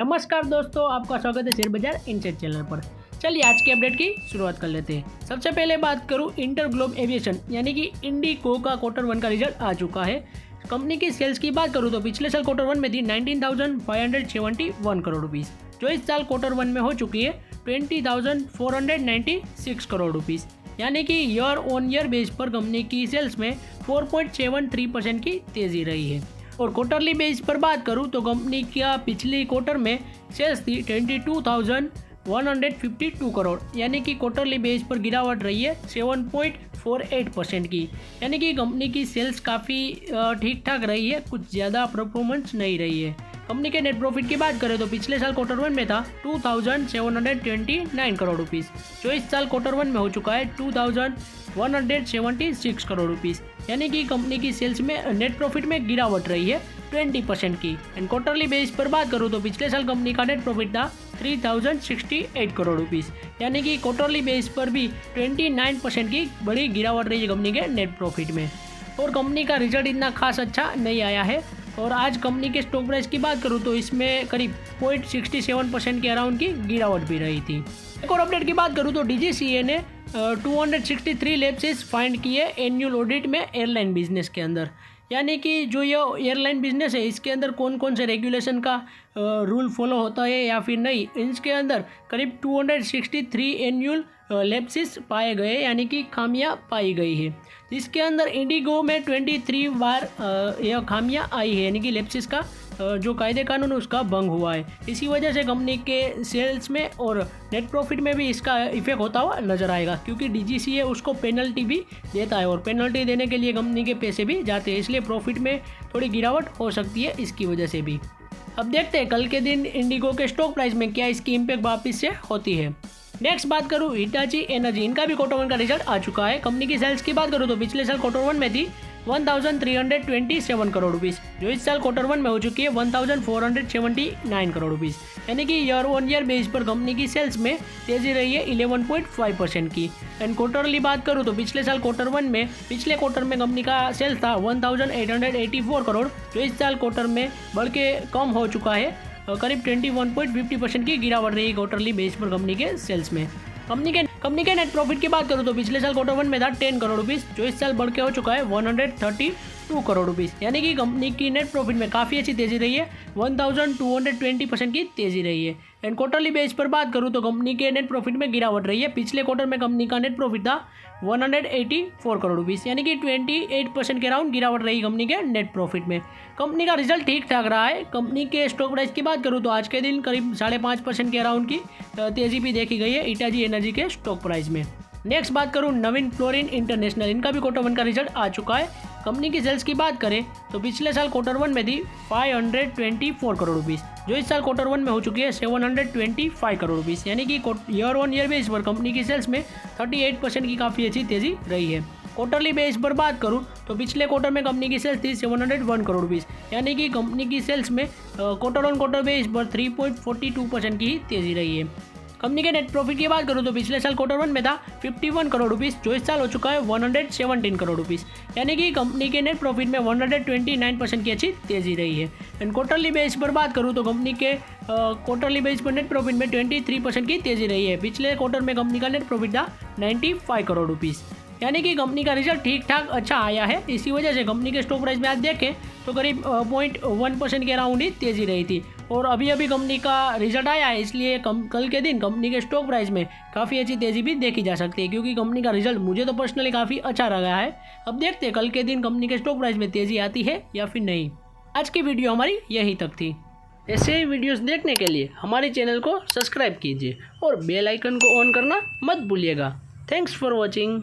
नमस्कार दोस्तों, आपका स्वागत है शेयर बाजार इनसाइड चैनल पर। चलिए आज के अपडेट की शुरुआत कर लेते हैं। सबसे पहले बात करूं इंटरग्लोब एविएशन यानी कि इंडिगो का Q1 का रिजल्ट आ चुका है। कंपनी की सेल्स की बात करूं तो पिछले साल Q1 में थी 19,571 करोड़ रुपीज़, जो इस साल Q1 में हो चुकी है 20,496 करोड़ रुपीज़, यानी कि ईयर ऑन ईयर बेस पर कंपनी की सेल्स में 4.73% की तेज़ी रही है। और क्वार्टरली बेस पर बात करूं तो कंपनी का पिछले क्वार्टर में सेल्स थी 22,152 करोड़, यानी कि क्वार्टरली बेस पर गिरावट रही है 7.48% की, यानी कि कंपनी की सेल्स काफ़ी ठीक ठाक रही है, कुछ ज़्यादा परफॉर्मेंस नहीं रही है। कंपनी के नेट प्रॉफिट की बात करें तो पिछले साल Q1 में था 2,729 करोड़ रुपीज़, जो इस साल Q1 में हो चुका है 2,176 करोड़ रुपीज़, यानी कि कंपनी की सेल्स में नेट प्रॉफिट में गिरावट रही है 20% की। एंड क्वार्टरली बेस पर बात करूँ तो पिछले साल कंपनी का नेट प्रॉफिट था 3,068 करोड़ रुपीज़, यानी कि क्वार्टरली बेस पर भी 29% की बड़ी गिरावट रही है कंपनी के नेट प्रॉफिट में। और कंपनी का रिजल्ट इतना खास अच्छा नहीं आया है। और आज कंपनी के स्टॉक प्राइस की बात करूँ तो इसमें करीब 0.67% के अराउंड की गिरावट भी रही थी। एक और अपडेट की बात करूँ तो DGCA ने 263 लैप्सेस फाइंड किए एनुअल ऑडिट में एयरलाइन बिजनेस के अंदर, यानी कि जो ये एयरलाइन बिजनेस है इसके अंदर कौन कौन से रेगुलेशन का रूल फॉलो होता है या फिर नहीं, इसके अंदर करीब 263 एनुअल लैप्सेस पाए गए, यानी कि खामियां पाई गई है। इसके अंदर इंडिगो में 23 बार यह खामियां आई है, यानी कि लैप्सेस का जो कायदे कानून उसका भंग हुआ है। इसी वजह से कंपनी के सेल्स में और नेट प्रॉफिट में भी इसका इफेक्ट होता हुआ नजर आएगा, क्योंकि DGCA उसको पेनल्टी भी देता है और पेनल्टी देने के लिए कंपनी के पैसे भी जाते हैं, इसलिए प्रॉफिट में थोड़ी गिरावट हो सकती है इसकी वजह से भी। अब देखते हैं कल के दिन इंडिगो के स्टॉक प्राइस में क्या इसकी इम्पैक्ट वापस से होती है। नेक्स्ट बात करूँ हिटाची एनर्जी, इनका भी Q1 का रिजल्ट आ चुका है। कंपनी की सेल्स की बात करूँ तो पिछले साल Q1 में थी 1,327 करोड़ रुपीज़, जो इस साल Q1 में हो चुकी है 1,479 करोड़ रुपीज़, यानी कि ईयर ऑन ईयर बेस पर कंपनी की सेल्स में तेज़ी रही है 11.5% की। एंड क्वार्टरली बात करूँ तो पिछले साल Q1 में पिछले क्वार्टर में कंपनी का सेल्स था 1,884 करोड़, जो इस साल क्वार्टर में बढ़ के कम हो चुका है, करीब 21.50% की गिरावट रही क्वार्टरली बेस पर कंपनी के सेल्स में। कंपनी के नेट प्रॉफिट की बात करूँ तो पिछले साल Q1 में था 10 करोड़ रुपीज़, जो इस साल बढ़ के हो चुका है 132 करोड़ रुपीज़, यानी कि कंपनी की नेट प्रॉफिट में काफ़ी अच्छी तेज़ी रही है, 1220% की तेज़ी रही है। एंड क्वार्टरली बेस पर बात करूँ तो कंपनी के नेट प्रॉफिट में गिरावट रही है। पिछले क्वार्टर में कंपनी का नेट प्रॉफिट था 184 करोड़ रुपीज़, यानी कि 28% के अराउंड गिरावट रही कंपनी के नेट प्रॉफिट में। कंपनी का रिजल्ट ठीक ठाक रहा है। कंपनी के स्टॉक प्राइस की बात करूँ तो आज के दिन करीब 5.5% के अराउंड की तेज़ी भी देखी गई है हिटाची एनर्जी के स्टॉक प्राइस में। नेक्स्ट बात करूँ नवीन फ्लोरिन इंटरनेशनल, इनका भी Q1 का रिजल्ट आ चुका है। कंपनी की सेल्स की बात करें तो पिछले साल Q1 में थी 524 करोड़ रुपीज़, जो इस साल Q1 में हो चुकी है 725 करोड़ रुपीज़, यानी कि ईयर ऑन ईयर बेस पर कंपनी की सेल्स में 38% की काफ़ी अच्छी तेज़ी रही है। क्वार्टरली बेस पर बात करूं तो पिछले क्वार्टर में कंपनी की सेल्स थी 701 करोड़ रुपीज़, यानी कि कंपनी की सेल्स में क्वार्टर ऑन क्वार्टर बेस पर 3.42% की तेज़ी रही है। कंपनी के नेट प्रॉफिट की बात करूं तो पिछले साल Q1 में था 51 करोड़ रुपीज़, जो इस साल हो चुका है 117 करोड़ रुपीज़, यानी कि कंपनी के नेट प्रॉफिट में 129% की अच्छी तेज़ी रही है। एंड क्वार्टरली बेस पर बात करूं तो कंपनी के क्वार्टरली बेस पर नेट प्रॉफिट में 23% की तेज़ी रही है। पिछले क्वार्टर में कंपनी का नेट प्रॉफिट था 95 करोड़ रुपीज़, यानी कि कंपनी का रिजल्ट ठीक ठाक अच्छा आया है। इसी वजह से कंपनी के स्टॉक प्राइस में आज देखें तो करीब 0.1% के अराउंड ही तेज़ी रही थी। और अभी कंपनी का रिजल्ट आया है, इसलिए कल के दिन कंपनी के स्टॉक प्राइस में काफ़ी अच्छी तेज़ी भी देखी जा सकती है, क्योंकि कंपनी का रिजल्ट मुझे तो पर्सनली काफ़ी अच्छा लगा है। अब देखते हैं कल के दिन कंपनी के स्टॉक प्राइस में तेज़ी आती है या फिर नहीं। आज की वीडियो हमारी यहीं तक थी। ऐसे ही वीडियोस देखने के लिए हमारे चैनल को सब्सक्राइब कीजिए और बेल आइकन को ऑन करना मत भूलिएगा। Thanks for watching.